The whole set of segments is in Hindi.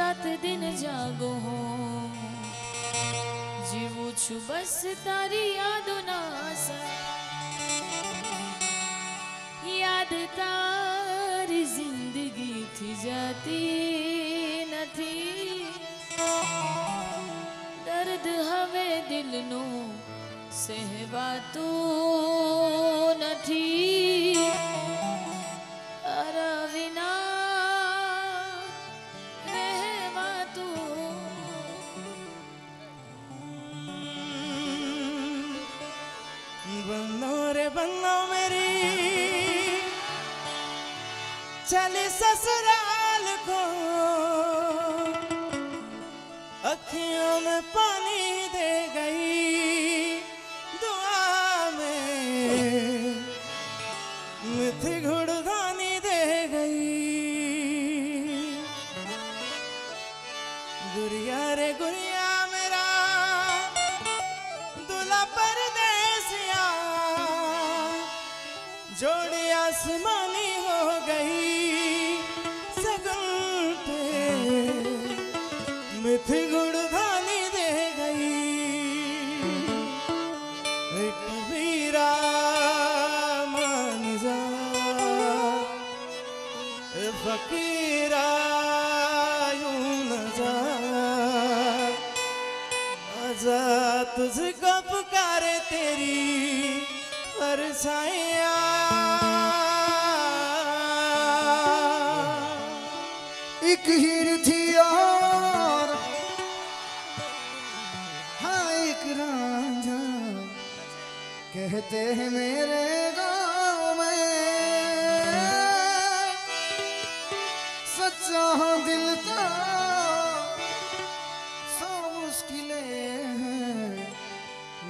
रात दिन जागो हो जीवू छु बस तारी यादों ना याद तारी जिंदगी थी जाती नथी दर्द हवे दिल नो सहवातू नथी अरा विना रहवातू बन्नो रे बन्नो मेरी चली ससुराल को अखियों में पानी दे गई दुआ में मिठी घुड़दानी दे गई गुड़िया रे गुड़िया मेरा दूल्हा परदेसिया जोड़ी आसमानी हो गई सगन पे मिठी गुड़धानी दे गई कबीरा मान जा फकीरा यूं न जा आजा तुझको पुकारे तेरी परछाइयाँ एक हीर थी और हाँ एक रांझा कहते हैं मेरे गाँव में सच्चा दिल का सौ मुश्किलें हैं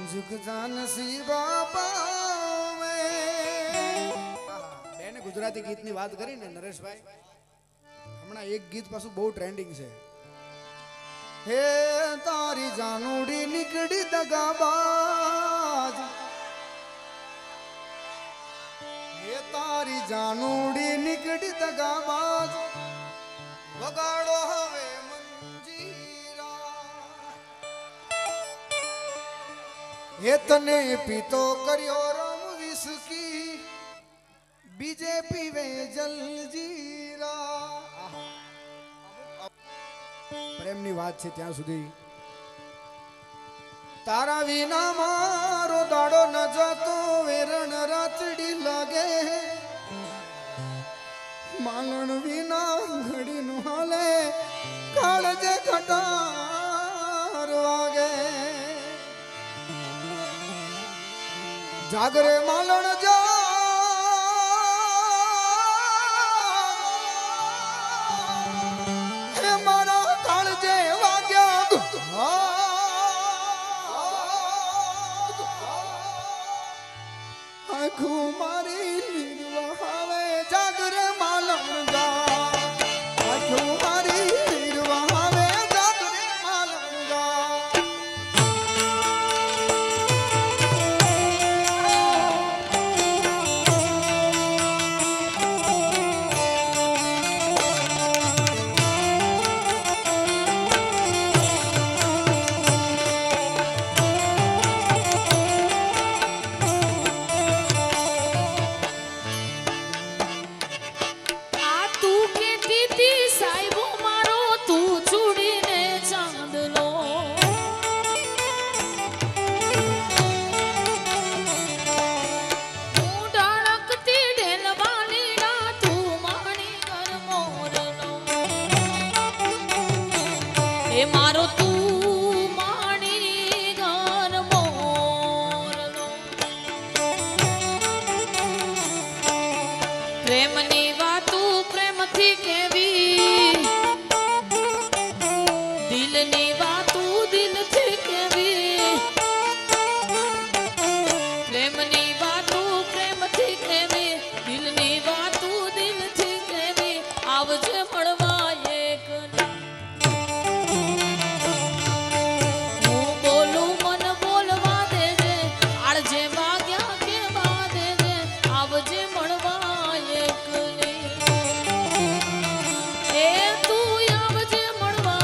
झुक जा नसीबा पाँव में। बेने गुजराती गीत ની વાત કરી ને નરેશભાઈ હમણાં એક ગીત પાછું બહુ ટ્રેન્ડિંગ છે હે તારી જાનુડી નીકળી દગાબાજ હે તારી જાનુડી નીકળી દગાબાજ વગાડો હવે મંજીરા હે તને પીતો કર્યો રમ વિસ્કી बीजेपी वे जलजीरा प्रेम नी बात है त्या सुधी तारा विना मारो दाड़ो न जातो वेरण रातड़ी लागे मालन विना घड़ी नु हाले काळजे खटार वागे जागरे मालन जा कुमारी निर्वाहवे जागरे मालन गा कुमारी निर्वाहवे जागरे मालन गा ए तू आवजे मळवा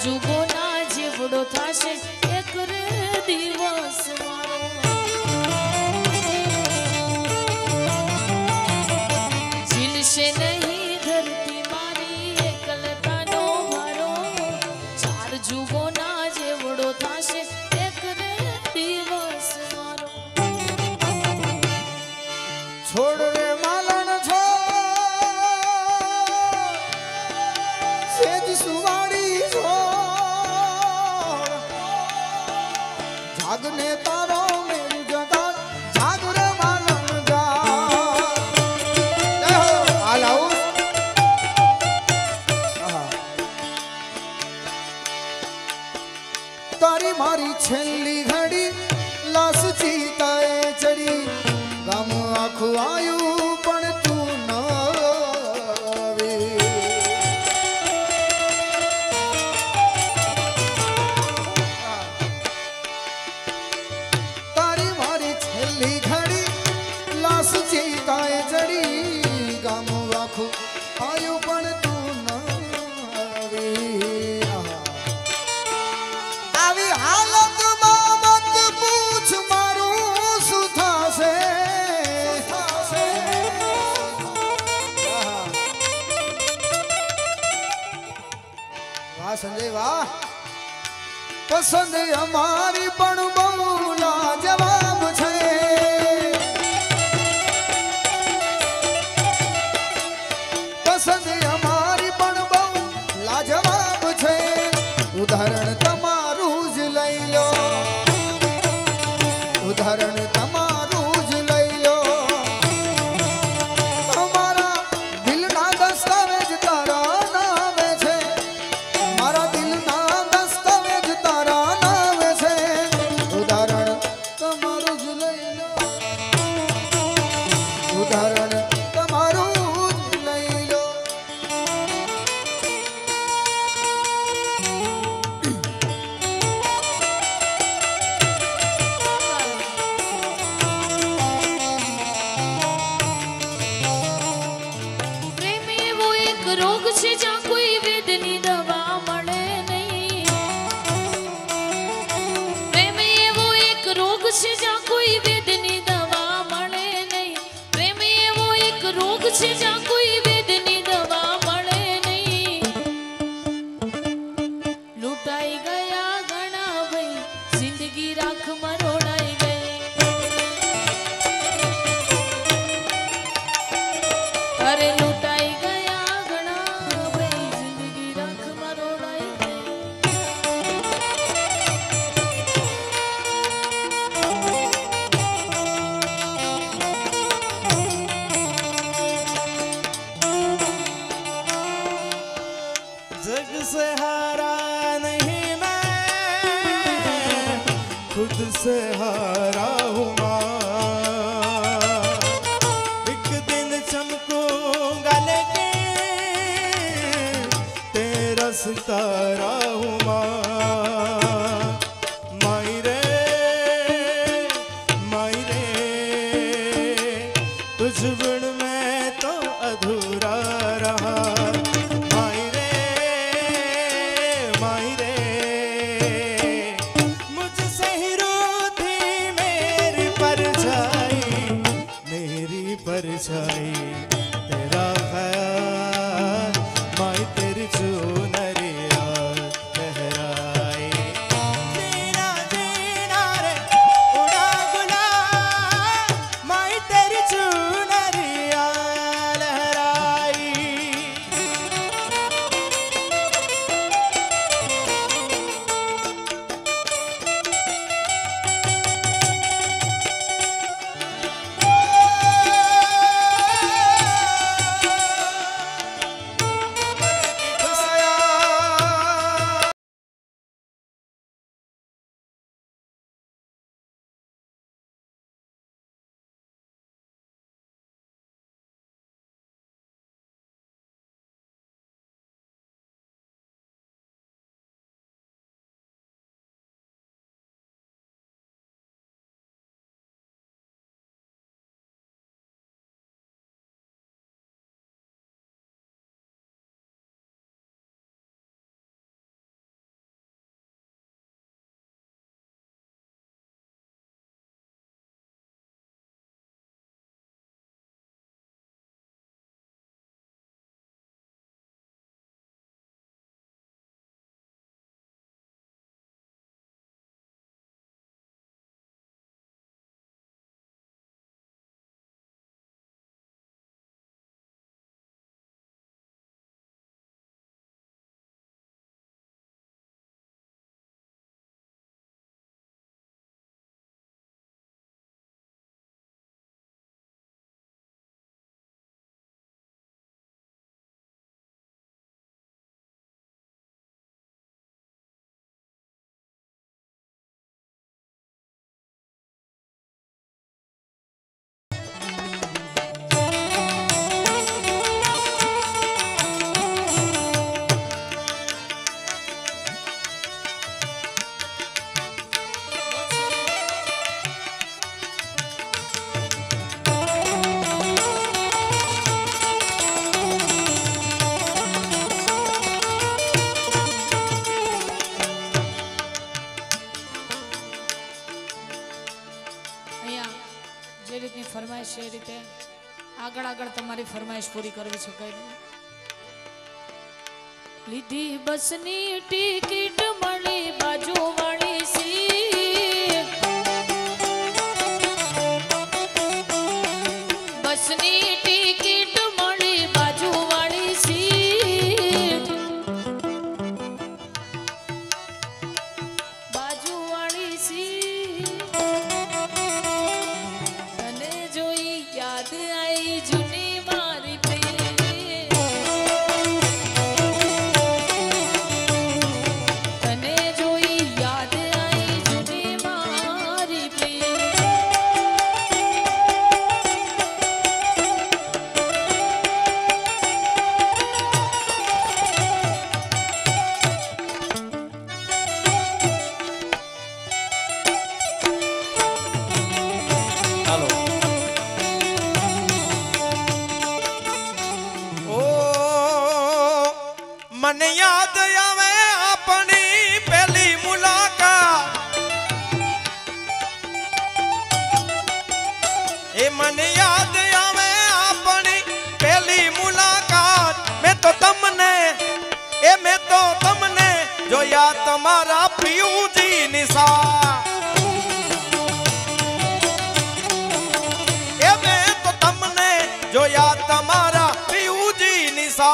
जुगो ना जेवड़ो थाशे एक रे दिवस मारो झीलशे नहीं धरती मारी एकलता नो भारो चार जुगो ना जेवड़ो थाशे एक रे दिवस मारो छोड़ रे मालन छोड़ सेज सुवाड़ी छोड़ जागने तारो मेरू जगा जाग रे मालन जा जय हो आलाऊ तारी मारी छेली घड़ी लाश चीताए चढ़ी गाम आखु आयु पण तू न आवे तारी मारी छेली घड़ी लाश चीताए चढ़ी गाम आखु आयु पण तू न आवे आवी हालत में मत पूछ मारू सुथा से वाह संजय वाह पसंद हमारी पण बहु लाजवाब छे पसंद हमारी पण बहु लाजवाब छे उदाहरण तमारू ज लई लो उदाहरण तमारू ज लई लो हमारा दिल ना दस्तावेज तारा नामे छे मारा दिल ना दस्तावेज तारा नामे छे उदाहरण तमारू ज लई लो उदाहरण तमारू ज लई लो प्रेम एवो एक रोग छे ज्यां कोई वेदनी दवा मळे नहीं प्रेम एवो एक रोग छे ज्यां कोई वेदनी दवा मळे नहीं प्रेम एवो एक रोग छे ज्यां कोई वेदनी दवा मळे नहीं लूटाई गया घणा भई जिंदगी राख मरोड़ाई गई अरे लूटाई गया घणा भई जिंदगी राख मरोड़ाई गई जग से हारा नहीं मैं खुद से हारा हूँ माँ एक दिन चमकूंगा लेकिन तेरा सितारा हूँ माँ मायरे तुझ बिन मैं तो अधूरा रहा मुझसे ही रूठी मेरी परछाई तेरा ख्याल माई तेरी चुनरिया लहराए जीना जीना रे उड़ा गुलाल माई तेरी चुनरिया लहराई આગળ આગળ તમારી ફરમાઈશ પૂરી કરવી છે કઈ નહીં. લીધી બસની ટિકિટ મળી બાજુવાળી સીટ, બસની ટિકિટ મળી બાજુવાળી સીટ, બાજુવાળી સીટ. તને જોઈ યાદ આવી જૂની મારી પ્રેમ, તને જોઈ યાદ આવી જૂની મારી પ્રેમ. मन याद आवे अपनी पहली मुलाकात, ए मन याद आवे अपनी पहली मुलाकात. मैं तो तमने जोया तुम्हारा प्रियू जी निशा, ए मैं तो तमने जोया तुम्हारा प्रियू जी निशा.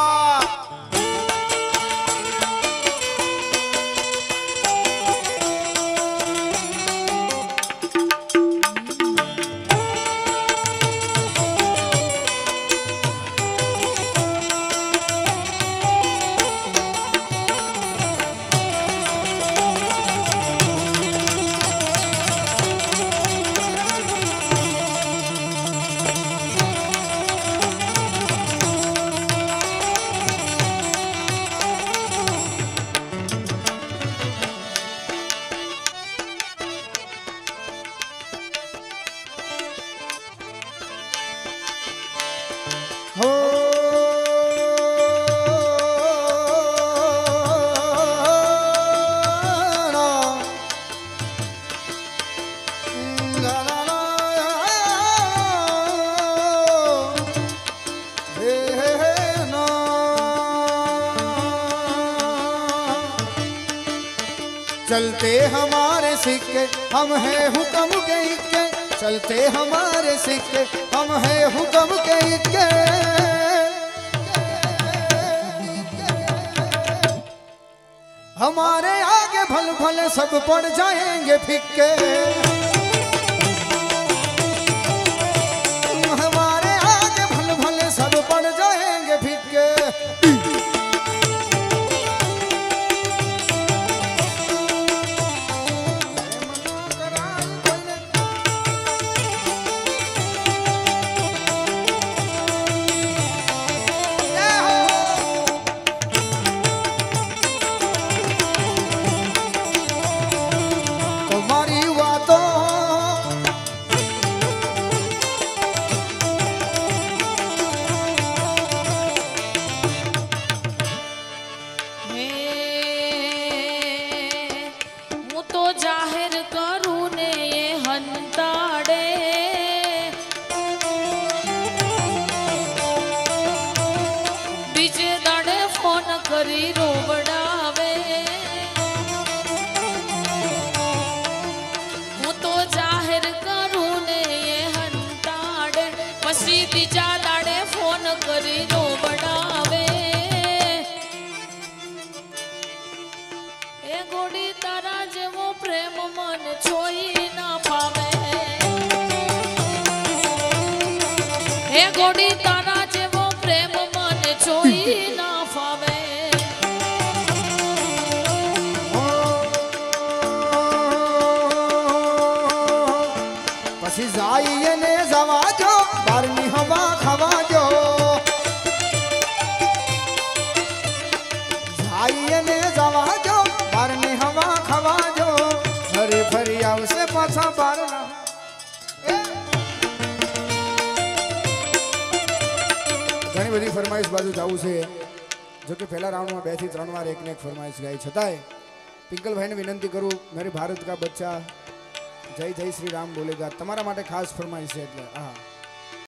हो चलते हमारे सिक्के हम हैं हुक्म के इक्के, चलते हमारे सिक्के हम हैं हुक्म के इक्के. हमारे आगे भल भल सब पड़ जाएंगे फिक्के, हमारे आगे भल भल सब पड़ जाएंगे फिक्के. કરી રોવડાવે હું તો જાહેર કરું ને એ હંતાડે, પછી બીજા દાડે ફોન કરી રોવડાવે. એ ગોડી તારા જેવો પ્રેમ મન છોઈ ના પામે, એ ગોડી તારા જેવો પ્રેમ મન છોઈ ના ફાવે. પછી જાઈએ ને જવા જો બારની હવા ખાવા જો, જાઈએ ને જવા જો બારની હવા ખાવા જો, ફરી ફરી આવશે પાછા બારના. ઘણી બધી ફરમાઈશ બાજુ જવું છે, જો કે પહેલા રાઉન્ડમાં 2 થી 3 વાર એકને એક ફરમાઈશ ગાઈ, છતાંય પિંકલભાઈને વિનંતી કરું, मेरे भारत का बच्चा जय जय श्री राम बोलेगा, તમારા માટે ખાસ ફરમાઈશ છે એટલે. હા